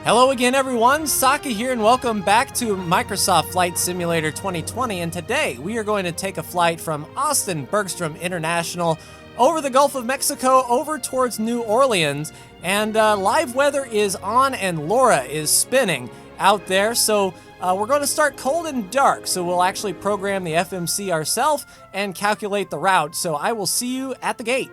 Hello again, everyone. Saki here, and welcome back to Microsoft Flight Simulator 2020. And today we are going to take a flight from Austin Bergstrom International over the Gulf of Mexico over towards New Orleans. And live weather is on, and LoRa is spinning out there. So we're going to start cold and dark. So we'll actually program the FMC ourselves and calculate the route. So I will see you at the gate.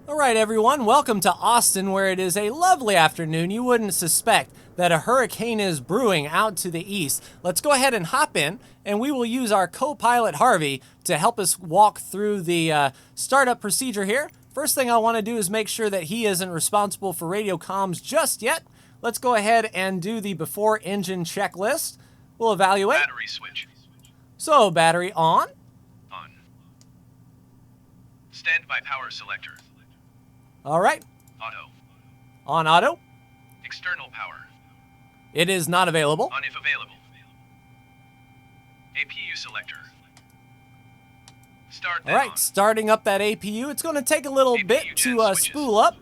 Alright everyone, welcome to Austin, where it is a lovely afternoon. You wouldn't suspect that a hurricane is brewing out to the east. Let's go ahead and hop in, and we will use our co-pilot Harvey to help us walk through the startup procedure here. First thing I want to do is make sure that he isn't responsible for radio comms just yet. Let's go ahead and do the before engine checklist. We'll evaluate. Battery switch. So, battery on. On. Standby power selector. All right. Auto. On auto. External power. It is not available. On if available. APU selector. Start All right, on. starting up that APU. It's going to take a little APU bit gen to switches. spool up,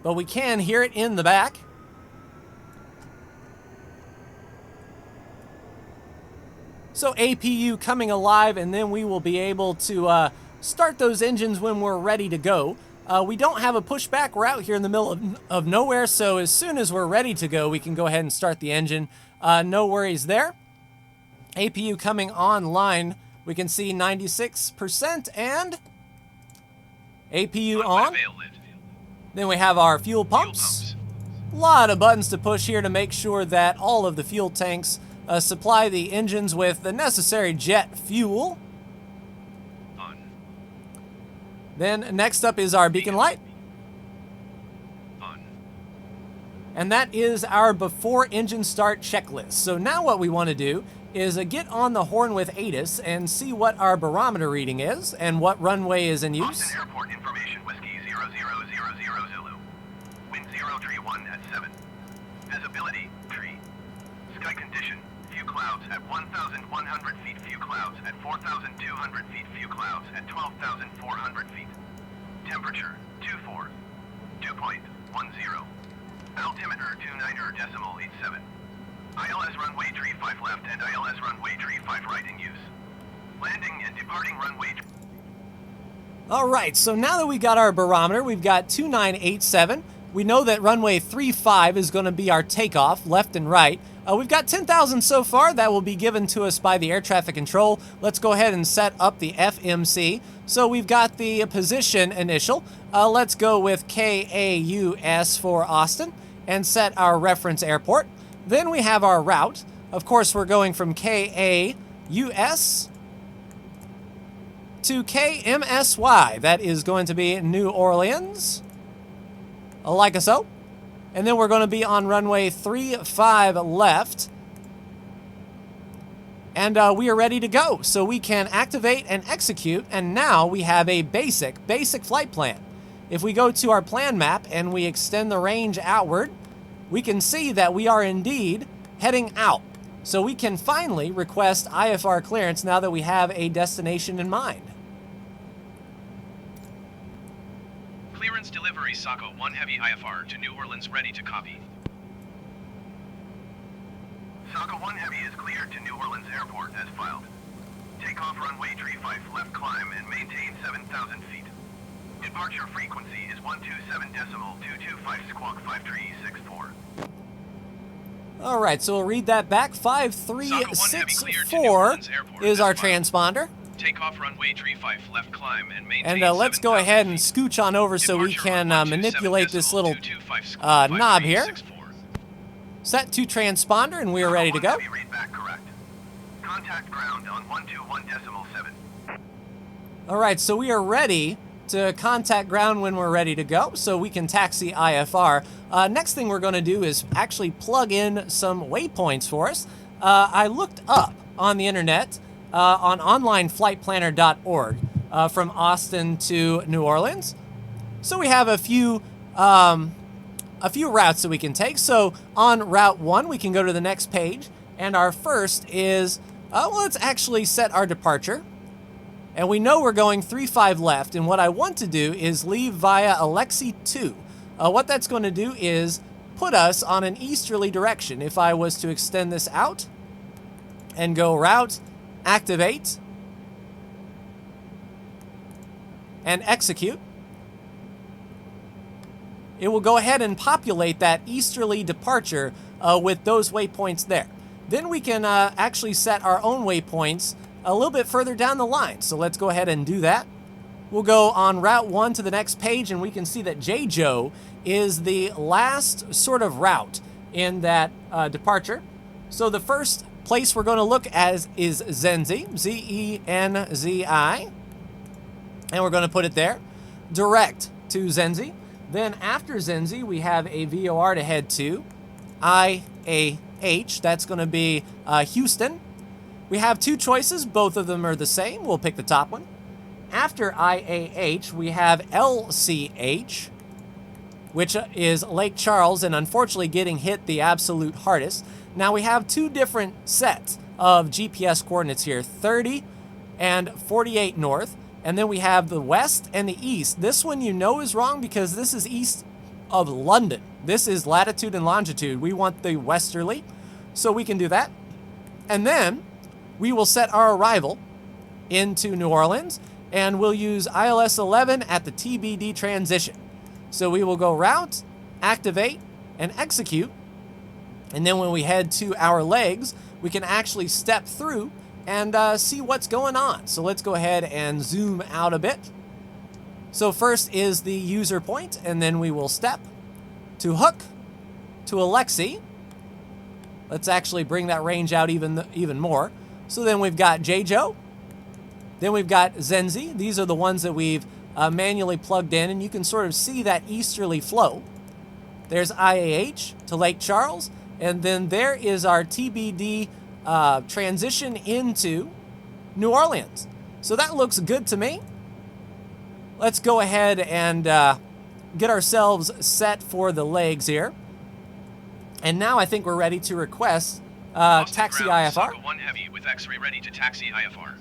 but we can hear it in the back. So APU coming alive, and then we will be able to start those engines when we're ready to go. We don't have a pushback route here in the middle of nowhere, so as soon as we're ready to go, we can go ahead and start the engine. No worries there. APU coming online. We can see 96% and APU on. Then we have our fuel pumps. A lot of buttons to push here to make sure that all of the fuel tanks supply the engines with the necessary jet fuel. Then next up is our beacon light. On. And that is our before engine start checklist. So now what we want to do is get on the horn with Asus and see what our barometer reading is and what runway is in use. Austin Airport information, Whiskey 0000 Zulu. Wind 031 at 7. Visibility, tree. Sky condition, few clouds at 1,100 feet, few clouds at 4,200 feet, few clouds at 12,400 feet. Temperature, 24. Dew point, 10. Altimeter, 29.87. ILS runway 35 left and ILS runway 35 right in use. Landing and departing runway. All right, so now that we got our barometer, we've got 2987. We know that runway 35 is going to be our takeoff, left and right. We've got 10,000 so far. That will be given to us by the air traffic control. Let's go ahead and set up the FMC. So we've got the position initial. Let's go with KAUS for Austin and set our reference airport. Then we have our route. Of course, we're going from KAUS to KMSY. That is going to be New Orleans, like so. And then we're going to be on runway 35 left. And we are ready to go. So we can activate and execute. And now we have a basic flight plan. If we go to our plan map and we extend the range outward, we can see that we are indeed heading out. So we can finally request IFR clearance now that we have a destination in mind. Clearance delivery, Saco 1 Heavy IFR to New Orleans, ready to copy. Saco 1 Heavy is cleared to New Orleans Airport as filed. Takeoff runway 35 left, climb and maintain 7,000 feet. Departure frequency is 127.225 squawk 5364. All right, so we'll read that back. 5364 is our transponder. Takeoff runway 35 left, climb and maintain. And let's go ahead and scooch on over so we can manipulate this little knob here. Set to transponder, and we are ready to go. Contact ground on 121.7. All right, so we are ready to contact ground when we're ready to go, so we can taxi IFR. Next thing we're going to do is actually plug in some waypoints for us. I looked up on the internet on onlineflightplanner.org from Austin to New Orleans. So we have a few routes that we can take. So on Route 1, we can go to the next page, and our first is, let's actually set our departure. And we know we're going 35 left, and what I want to do is leave via Alexei 2. what that's going to do is put us on an easterly direction. If I was to extend this out and go route, activate, and execute, it will go ahead and populate that easterly departure with those waypoints there. Then we can actually set our own waypoints a little bit further down the line. So let's go ahead and do that. We'll go on Route 1 to the next page, and we can see that JJO is the last sort of route in that departure. So the first place we're going to look at is Zenzi, Z-E-N-Z-I, and we're going to put it there. Direct to Zenzi. Then after Zenzi, we have a VOR to head to, IAH, that's going to be Houston. We have two choices, both of them are the same. We'll pick the top one. After IAH, we have LCH, which is Lake Charles, and unfortunately getting hit the absolute hardest. Now we have two different sets of GPS coordinates here, 30 and 48 north, and then we have the west and the east. This one you know is wrong because this is east of London. This is latitude and longitude. We want the westerly, so we can do that. And then we will set our arrival into New Orleans, and we'll use ILS 11 at the TBD transition. So we will go route, activate, and execute. And then when we head to our legs, we can actually step through and see what's going on. So let's go ahead and zoom out a bit. So first is the user point, and then we will step to hook to Alexi. Let's actually bring that range out even more. So then we've got JJO. Then we've got Zenzi. These are the ones that we've manually plugged in, and you can sort of see that easterly flow. There's IAH to Lake Charles, and then there is our TBD transition into New Orleans. So that looks good to me. Let's go ahead and get ourselves set for the legs here. And now I think we're ready to request taxi IFR. 1 Heavy with X-ray ready to taxi IFR.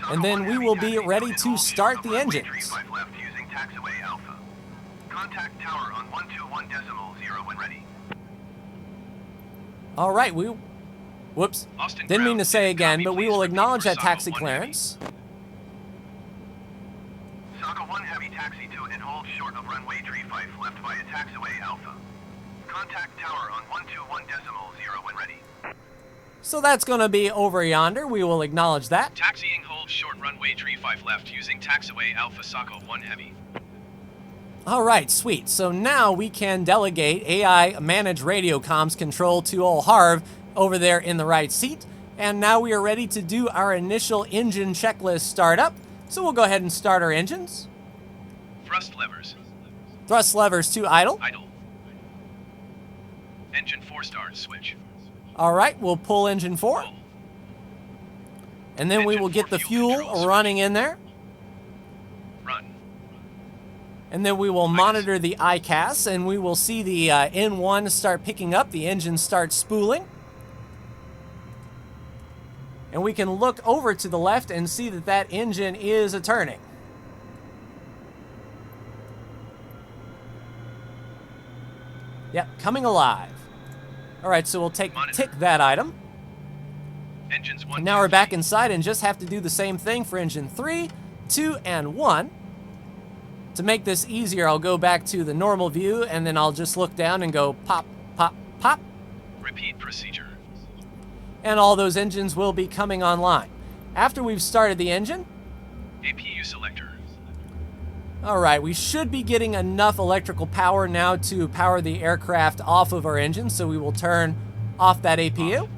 And then we will be ready to start the engines. Left using taxiway Alpha. Contact tower on 121.0 when ready. All right, whoops, didn't mean to say again, but we will acknowledge that taxi clearance. Saga 1 Heavy taxi to and hold short of runway 35 left via taxiway Alpha. Contact tower on 121.0 when ready. So that's going to be over yonder. We will acknowledge that. Taxiing hold short runway 35 left using taxiway Alpha Saga 1 Heavy. All right, sweet. So now we can delegate AI manage radio comms control to old Harv over there in the right seat. And now we are ready to do our initial engine checklist startup. So we'll go ahead and start our engines. Thrust levers. Thrust levers to idle. Idle. Engine 4 start switch. All right, we'll pull engine 4. Pull. And then we Engine will get 4 the fuel fuel control running in there. Run. And then we will monitor the ICAS, and we will see the N1 start picking up, the engine start spooling. And we can look over to the left and see that that engine is a-turning. Yep, coming alive. All right, so we'll tick that item. Engines 1. And now we're back inside and just have to do the same thing for engine 3, 2, and 1. To make this easier, I'll go back to the normal view, and then I'll just look down and go pop, pop, pop. Repeat procedure. And all those engines will be coming online. After we've started the engine, APU selector. all right, we should be getting enough electrical power now to power the aircraft off of our engine, so we will turn off that APU. Off.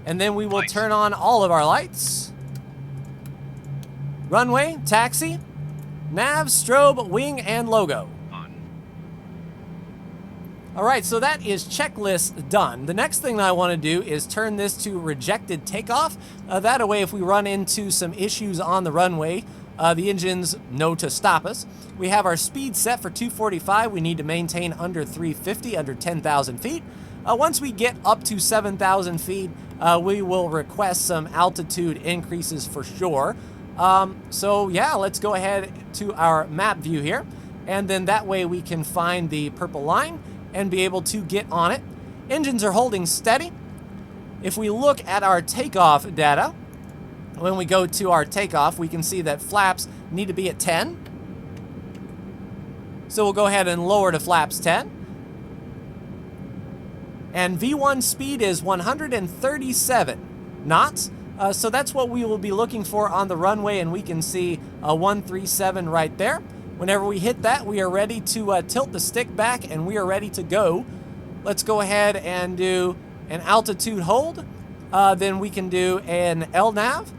And then we will Lights. turn on all of our lights. Runway, taxi, nav, strobe, wing, and logo. On. All right, so that is checklist done. The next thing that I want to do is turn this to rejected takeoff. That way, if we run into some issues on the runway, the engines know to stop us. We have our speed set for 245. We need to maintain under 350, under 10,000 feet. Once we get up to 7,000 feet, we will request some altitude increases for sure. So yeah, let's go ahead to our map view here. and then that way we can find the purple line and be able to get on it. Engines are holding steady. If we look at our takeoff data, when we go to our takeoff, we can see that flaps need to be at 10. So we'll go ahead and lower to flaps 10. And V1 speed is 137 knots. So that's what we will be looking for on the runway, and we can see a 137 right there. Whenever we hit that, we are ready to tilt the stick back, and we are ready to go. Let's go ahead and do an altitude hold. Then we can do an LNAV.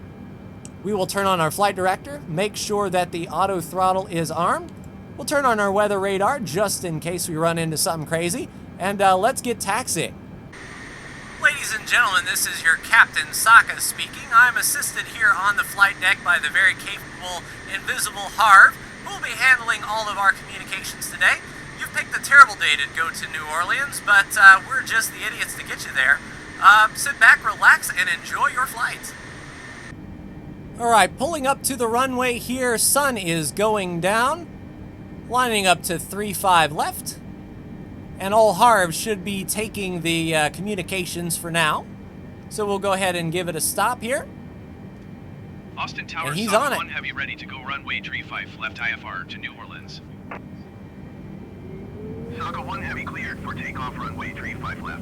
We will turn on our flight director, make sure that the auto throttle is armed. We'll turn on our weather radar just in case we run into something crazy. And let's get taxiing. Ladies and gentlemen, this is your Captain Saka speaking. I'm assisted here on the flight deck by the very capable Invisible Harv, who will be handling all of our communications today. You've picked a terrible day to go to New Orleans, but we're just the idiots to get you there. Sit back, relax, and enjoy your flight. All right, pulling up to the runway here, sun is going down, lining up to 35 left. And old Harv should be taking the communications for now. So we'll go ahead and give it a stop here. Austin Tower, and he's Saka on it. 1 Heavy ready to go runway 35 left IFR to New Orleans. Saka 1 Heavy cleared for takeoff runway 35 left.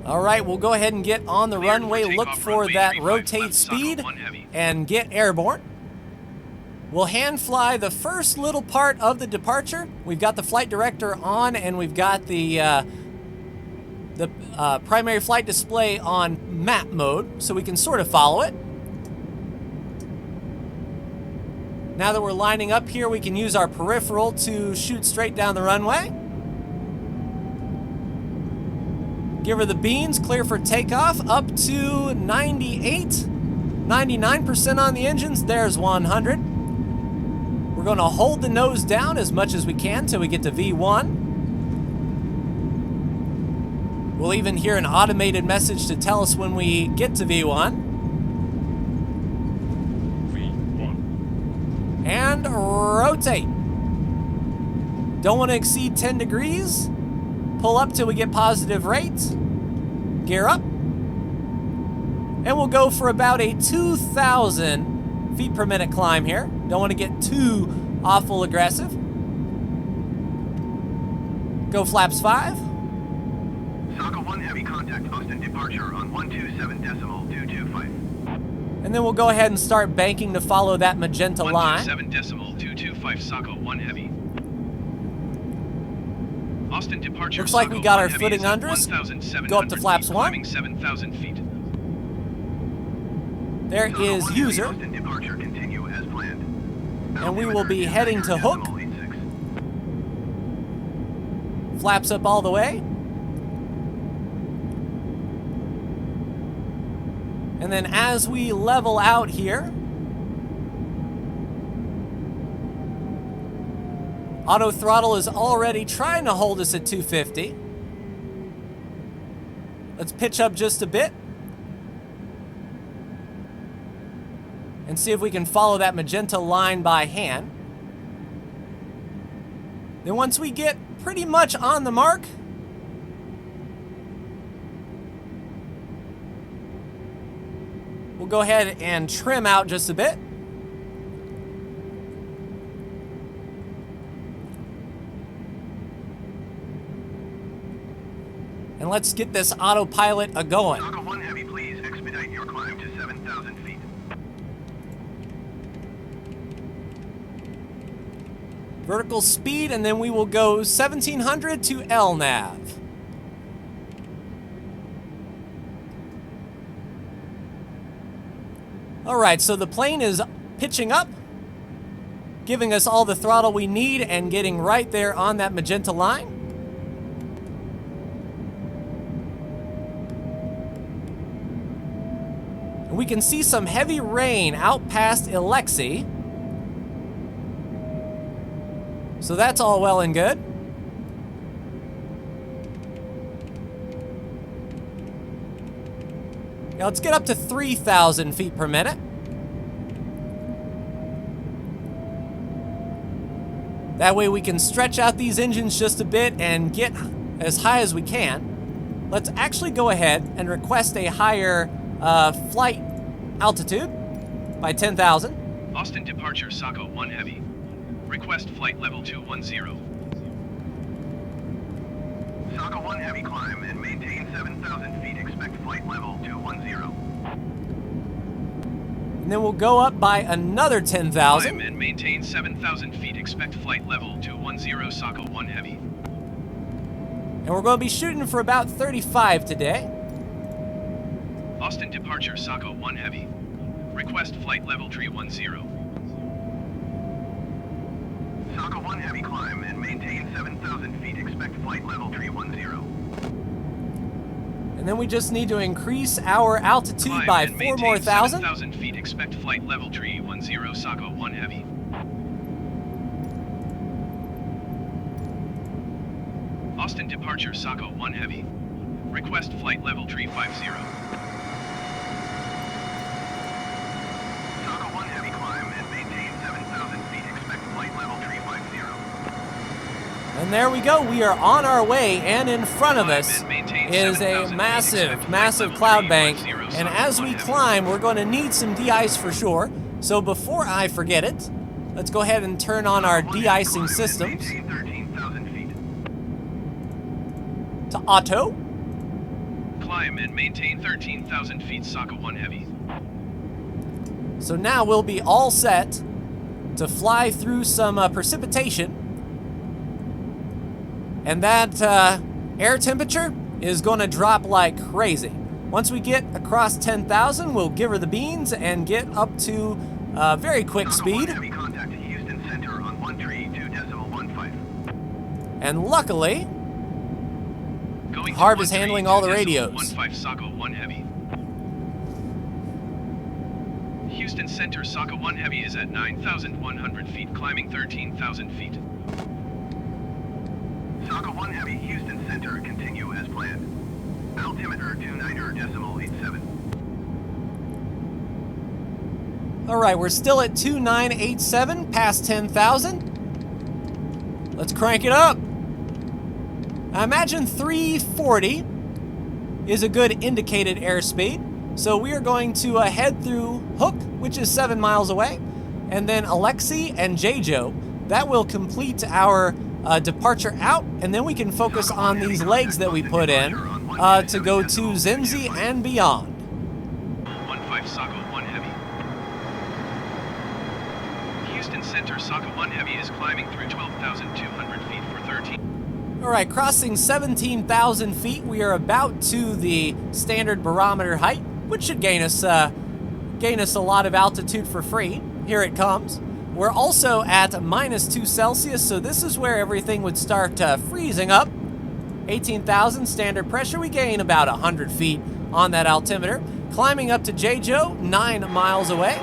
All right, we'll go ahead and get on the Cleared runway, look takeoff, for runway that 35 rotate left, Saka speed, 1 Heavy. and get airborne. We'll hand fly the first little part of the departure. We've got the flight director on, and we've got the primary flight display on map mode, so we can sort of follow it. Now that we're lining up here, we can use our peripheral to shoot straight down the runway. Give her the beans, clear for takeoff, up to 98, 99% on the engines. There's 100. We're going to hold the nose down as much as we can till we get to V1. We'll even hear an automated message to tell us when we get to V1. And rotate. Don't want to exceed 10 degrees. Pull up till we get positive rates. Gear up. And we'll go for about a 2,000 feet per minute climb here. Don't want to get too awful aggressive. Go flaps 5. Saka 1 Heavy contact Austin departure on 127.225. And then we'll go ahead and start banking to follow that magenta line. 127.225 Saka 1 Heavy. Austin departure. Looks like we got our footing under us. Go up to flaps 1. Climbing 7,000 feet. There is user. Austin departure continue as planned. And we will be heading to hook. Flaps up all the way. And then as we level out here, auto throttle is already trying to hold us at 250. Let's pitch up just a bit and see if we can follow that magenta line by hand. Then once we get pretty much on the mark, we'll go ahead and trim out just a bit. And let's get this autopilot a-going. Saka 1 Heavy, please expedite your climb to 7,000 feet. Vertical speed, and then we will go 1,700 to LNAV. All right, so the plane is pitching up, giving us all the throttle we need and getting right there on that magenta line. And we can see some heavy rain out past Alexei. So that's all well and good. Now let's get up to 3,000 feet per minute. That way we can stretch out these engines just a bit and get as high as we can. Let's actually go ahead and request a higher flight altitude by 10,000. Austin departure, Saco 1 Heavy. Request flight level 210. Saco 1 Heavy, climb and maintain 7,000 feet. Expect flight level 210. And then we'll go up by another 10,000. Climb and maintain 7,000 feet. Expect flight level 210, Saco 1 Heavy. And we're going to be shooting for about 35 today. Austin departure, Saco 1 Heavy. Request flight level 310. Saco 1 Heavy, climb and maintain 7,000 feet. Expect flight level 310. And then we just need to increase our altitude Climb by and 4 more maintain thousand. 7,000 feet. Expect flight level 310, Saco 1 Heavy. Austin departure, Saco 1 Heavy. Request flight level 350. Saco 1 Heavy, climb and maintain 7,000 feet. Expect flight level 350. And there we go. We are on our way, and in front of Climb us and maintain is 7,000 a feet. massive, Expect massive flight cloud level bank. 310, And Saco as 1 we Heavy. climb, we're going to need some de-ice for sure. So before I forget it, let's go ahead and turn on our de-icing systems Maintain 13,000 feet. to auto. Climb and maintain 13,000 feet, Saco 1 Heavy. So now we'll be all set to fly through some precipitation. And that air temperature is going to drop like crazy. Once we get across 10,000, we'll give her the beans and get up to very quick Saco 1 speed. Heavy, contact Houston Center on 132.15. And luckily, Going to Harv is handling all the radios. 132.15, Saco 1 Heavy. Houston Center, Saco 1 Heavy is at 9,100 feet, climbing 13,000 feet. Saco 1 Heavy, Houston Center, continue as planned. Altimeter 29.87. all right, we're still at 2987, past 10,000. Let's crank it up. I imagine 340 is a good indicated airspeed. So we are going to head through Hook, which is 7 miles away, and then Alexei and Jejo. That will complete our departure out, and then we can focus on these legs that we put in to go to Zenzi and beyond. 15 Saco 1 Heavy. Houston Center, Saco 1 Heavy is climbing through 12,200 feet for 13. All right, crossing 17,000 feet, we are about to the standard barometer height, which should gain us a lot of altitude for free. Here it comes. We're also at -2 Celsius, so this is where everything would start freezing up. 18,000 standard pressure. We gain about 100 feet on that altimeter. Climbing up to Jejo, 9 miles away.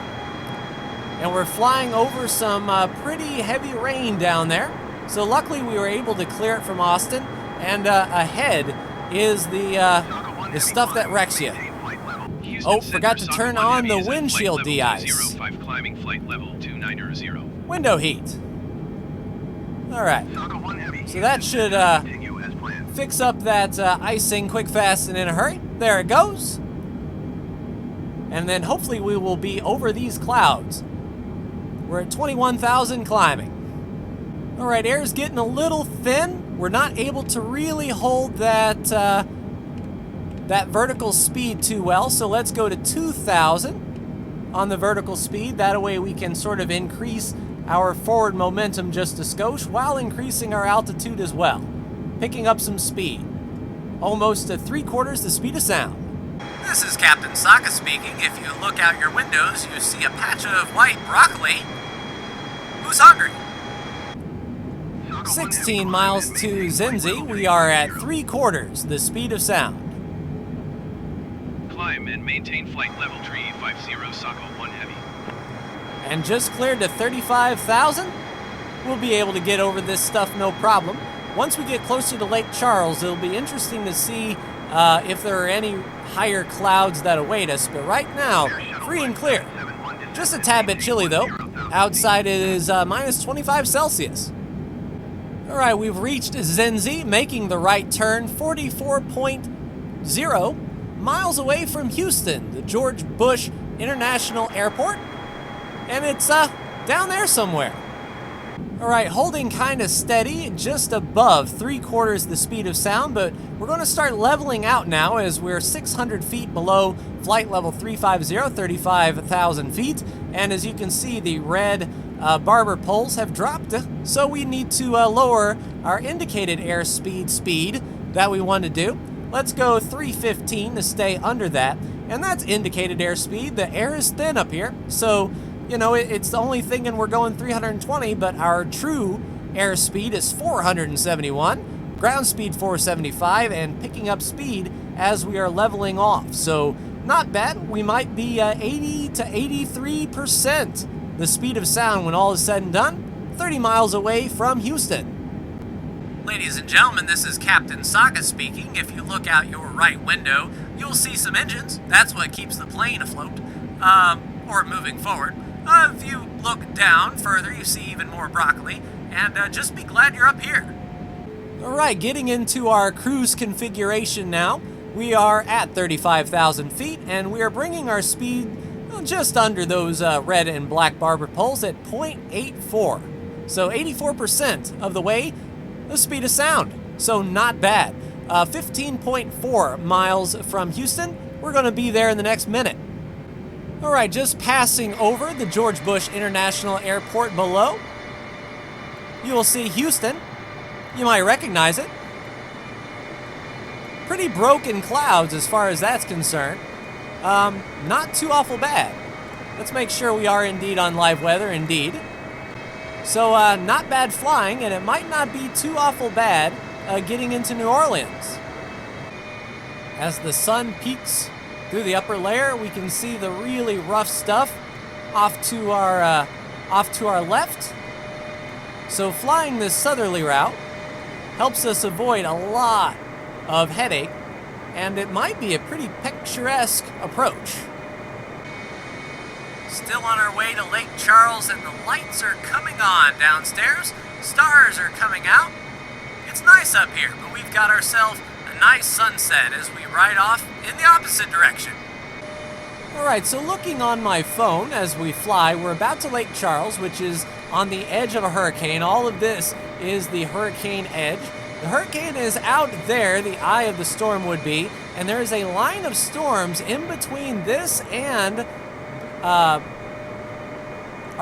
And we're flying over some pretty heavy rain down there. So luckily we were able to clear it from Austin. And ahead is the stuff that wrecks you. Oh, forgot to turn on the windshield de-ice. Climbing flight level 290. Window heat. All right. So that should fix up that icing quick, fast, and in a hurry. There it goes. And then hopefully we will be over these clouds. We're at 21,000 climbing. All right, air's getting a little thin. We're not able to really hold that that vertical speed too well, so let's go to 2,000 on the vertical speed. That way we can sort of increase our forward momentum just a skosh while increasing our altitude as well, picking up some speed. Almost to 3/4 the speed of sound. This is Captain Sokka speaking. If you look out your windows, you see a patch of white broccoli. Who's hungry? 16 miles to Zenzi. We are at 3/4 the speed of sound. Climb and maintain flight level 350, Saco 1 Heavy. And just cleared to 35,000. We'll be able to get over this stuff no problem. Once we get closer to Lake Charles, it'll be interesting to see if there are any higher clouds that await us. But right now, free and clear. Just a tad bit chilly though. Outside it is -25 Celsius. All right, we've reached Zenzi, making the right turn, 44.0 miles away from Houston, the George Bush International Airport, and it's down there somewhere. All right, holding kind of steady, just above 3/4 the speed of sound, but we're going to start leveling out now as we're 600 feet below flight level 350, 35,000 feet, and as you can see, the red barber poles have dropped, so we need to lower our indicated airspeed speed that we want to do. Let's go 315 to stay under that, and that's indicated airspeed. The air is thin up here, so you know, it's the only thinking we're going 320, but our true airspeed is 471, ground speed 475, and picking up speed as we are leveling off. So not bad. We might be 80 to 83% the speed of sound when all is said and done, 30 miles away from Houston. Ladies and gentlemen, this is Captain Saka speaking. If you look out your right window, you'll see some engines. That's what keeps the plane afloat, or moving forward. If you look down further, you see even more broccoli, and just be glad you're up here. All right, getting into our cruise configuration now. We are at 35,000 feet, and we are bringing our speed just under those red and black barber poles at 0.84. So 84% of the way, the speed of sound. So not bad. 15.4 miles from Houston. We're going to be there in the next minute. All right, just passing over the George Bush International Airport below. You will see Houston. You might recognize it. Pretty broken clouds as far as that's concerned. Not too awful bad. Let's make sure we are indeed on live weather, indeed. So not bad flying, and it might not be too awful bad getting into New Orleans. As the sun peaks through the upper layer, we can see the really rough stuff off to our left. So flying this southerly route helps us avoid a lot of headache, and it might be a pretty picturesque approach. Still on our way to Lake Charles, and the lights are coming on downstairs. Stars are coming out. It's nice up here, but we've got ourselves a nice sunset as we ride off in the opposite direction. All right, so looking on my phone as we fly, we're about to Lake Charles, which is on the edge of a hurricane. All of this is the hurricane edge. The hurricane is out there, the eye of the storm would be, and there is a line of storms in between this and our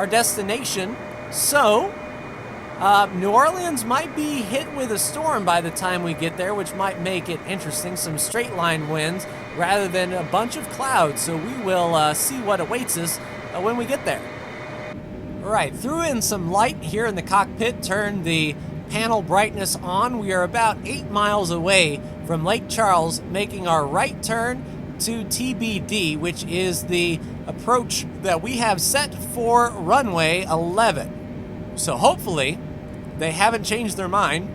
destination. So New Orleans might be hit with a storm by the time we get there, which might make it interesting. Some straight line winds rather than a bunch of clouds. So we will see what awaits us when we get there. All right, threw in some light here in the cockpit, turned the panel brightness on. We are about 8 miles away from Lake Charles, making our right turn to TBD, which is the approach that we have set for runway 11. So hopefully they haven't changed their mind,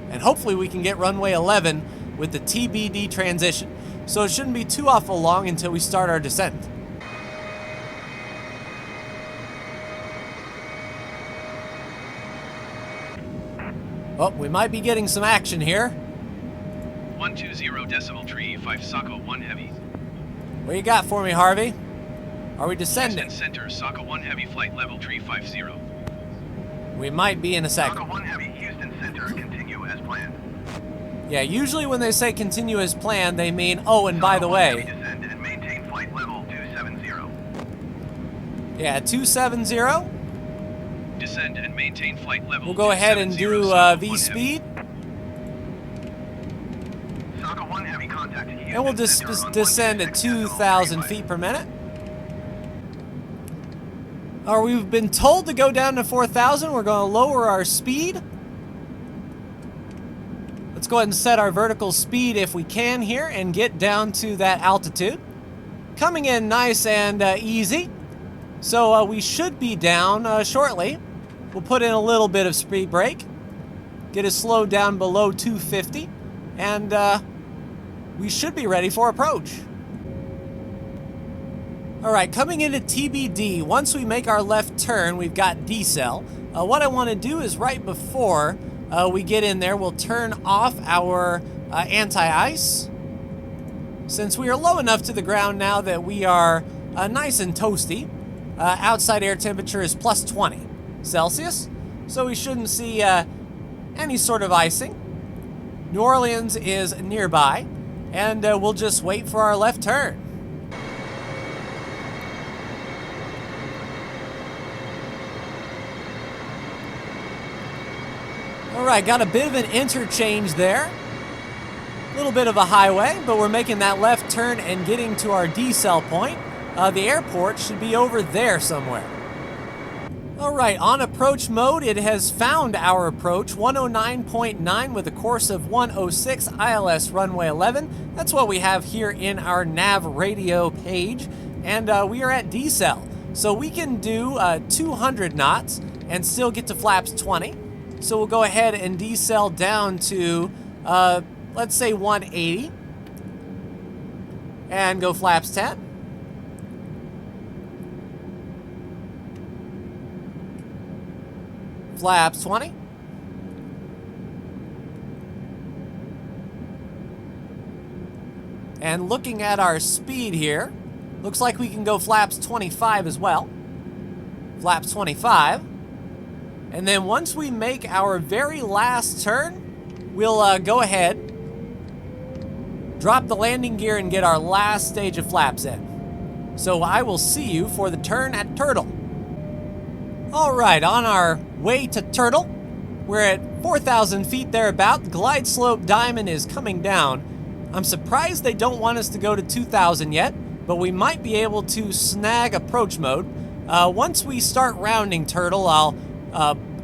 and hopefully we can get runway 11 with the TBD transition. So it shouldn't be too awful long until we start our descent. Oh, we might be getting some action here. 120.3 Saka 1 Heavy. What you got for me, Harvey? Are we descending? Houston Center, Saka 1 Heavy, flight level 350. We might be in a second. Saka 1 Heavy, Houston Center, continue as planned. Yeah, usually when they say continue as planned, they mean, oh, and by the way. Descend and maintain flight level 270. Yeah, 270. Descend and maintain flight level. We'll go ahead and do V-speed. Saka 1 Heavy, contact Houston And we'll descend at 2,000 feet per minute. We've been told to go down to 4,000. We're going to lower our speed. Let's go ahead and set our vertical speed if we can here and get down to that altitude. Coming in nice and easy. So we should be down shortly. We'll put in a little bit of speed brake. Get it slowed down below 250. And we should be ready for approach. All right, coming into TBD, once we make our left turn, we've got decel. What I want to do is right before we get in there, we'll turn off our anti-ice. Since we are low enough to the ground now that we are nice and toasty, outside air temperature is plus 20 Celsius, so we shouldn't see any sort of icing. New Orleans is nearby, and we'll just wait for our left turn. All right, got a bit of an interchange there. A little bit of a highway, but we're making that left turn and getting to our decel point. The airport should be over there somewhere. All right, on approach mode, it has found our approach, 109.9 with a course of 106, ILS runway 11. That's what we have here in our nav radio page, and we are at decel. So we can do 200 knots and still get to flaps 20. So we'll go ahead and decel down to, let's say 180, and go flaps 10. Flaps 20. And looking at our speed here, looks like we can go flaps 25 as well. Flaps 25. And then once we make our very last turn, we'll go ahead, drop the landing gear, and get our last stage of flaps in. So I will see you for the turn at Turtle. All right, on our way to Turtle, we're at 4,000 feet thereabout. The glide slope diamond is coming down. I'm surprised they don't want us to go to 2,000 yet, but we might be able to snag approach mode. Once we start rounding Turtle, I'll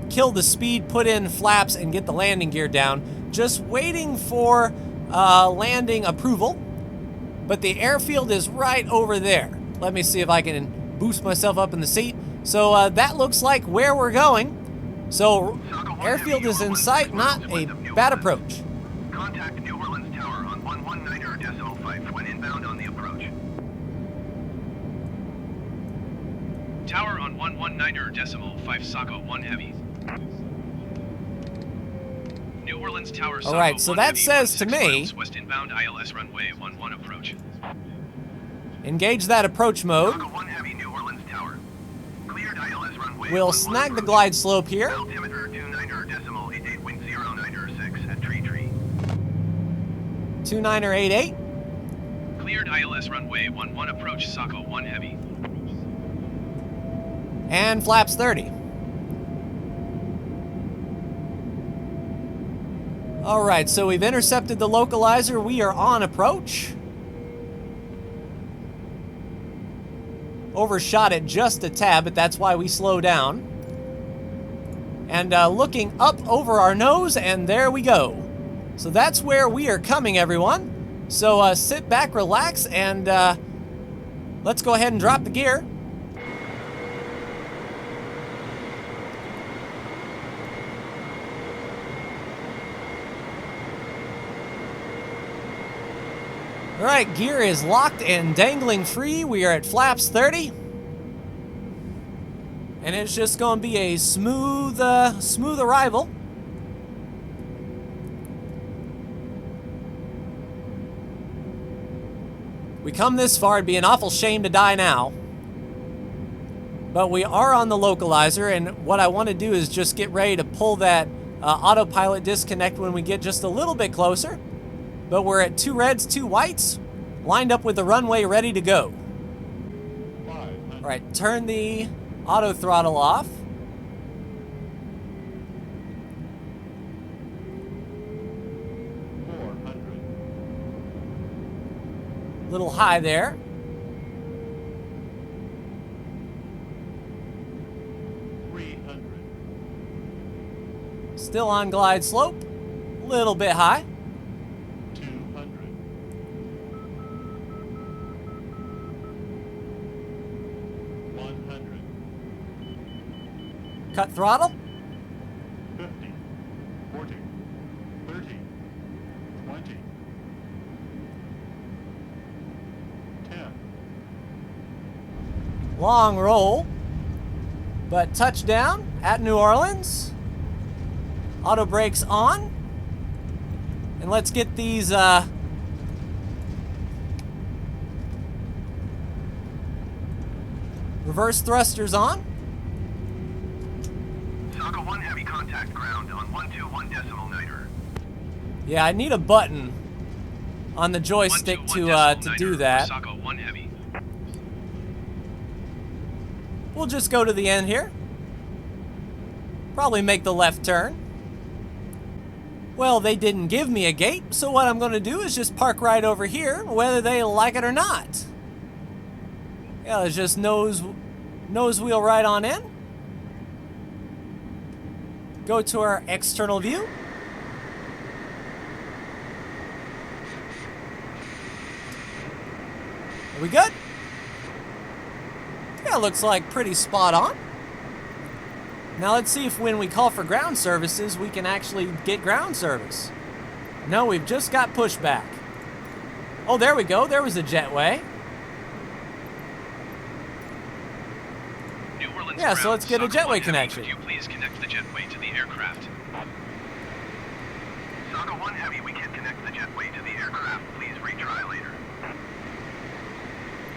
kill the speed, put in flaps, and get the landing gear down. Just waiting for landing approval, but the airfield is right over there. Let me see if I can boost myself up in the seat. So that looks like where we're going. So airfield is in sight, not a bad approach. Contact New Orleans Tower on 119.5 when inbound on the approach. Tower on 119.5 Saco 1 Heavy. New Orleans Tower. All right, so that says to me, west inbound ILS runway 11 approach. Engage that approach mode. Saco 1 Heavy, New Orleans Tower. Cleared ILS runway. We'll snag the glide slope here. Altimeter 29.88 wind 0906 at tree. 2988. Cleared ILS runway 11 approach Saco 1 Heavy. And flaps 30. All right, so we've intercepted the localizer. We are on approach. Overshot it just a tad, but that's why we slow down. And looking up over our nose, and there we go. So that's where we are coming, everyone. So sit back, relax, and let's go ahead and drop the gear. All right, gear is locked and dangling free. We are at flaps 30. And it's just going to be a smooth arrival. We come this far, it'd be an awful shame to die now. But we are on the localizer, and what I want to do is just get ready to pull that autopilot disconnect when we get just a little bit closer. But we're at 2 reds, 2 whites, lined up with the runway ready to go. All right, turn the auto throttle off. Little high there. Still on glide slope. Little bit high. 200. 100. Cut throttle. 50. 40. 30. 20. 10. Long roll. But touchdown at New Orleans. Auto brakes on. And let's get these reverse thrusters on. Saka 1 heavy contact ground on 121 decimal niter. Yeah, I need a button on the joystick to do that. Saka 1 heavy. We'll just go to the end here. Probably make the left turn. Well, they didn't give me a gate, so what I'm going to do is just park right over here, whether they like it or not. Yeah, let's just nose wheel right on in. Go to our external view. Are we good? Yeah, looks like pretty spot on. Now let's see if when we call for ground services, we can actually get ground service. No, we've just got pushback. Oh, there we go. There was a jetway. New Orleans Yeah, so let's get a Saka 1 jetway heavy, connection. Could you please connect the jetway to the aircraft? Saka 1 heavy, we can't connect the jetway to the aircraft. Please retry later.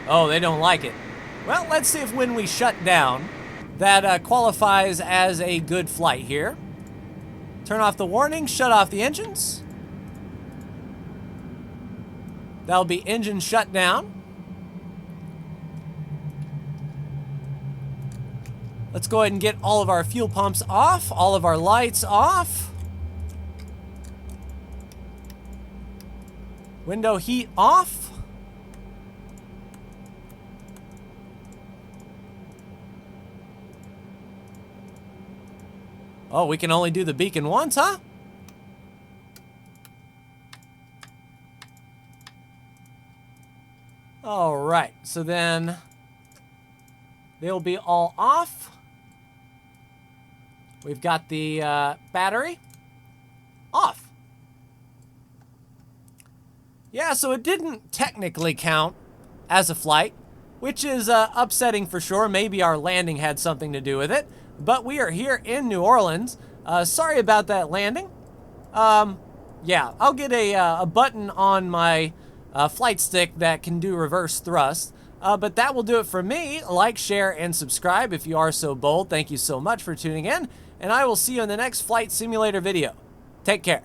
Oh, they don't like it. Well, let's see if when we shut down, that qualifies as a good flight here. Turn off the warning, shut off the engines. That'll be engine shut down. Let's go ahead and get all of our fuel pumps off, all of our lights off. Window heat off. Oh, we can only do the beacon once, huh? All right, so then they'll be all off. We've got the battery off. Yeah, so it didn't technically count as a flight, which is upsetting for sure. Maybe our landing had something to do with it. But we are here in New Orleans. Sorry about that landing. Yeah, I'll get a button on my flight stick that can do reverse thrust. But that will do it for me. Like, share, and subscribe if you are so bold. Thank you so much for tuning in. And I will see you in the next Flight Simulator video. Take care.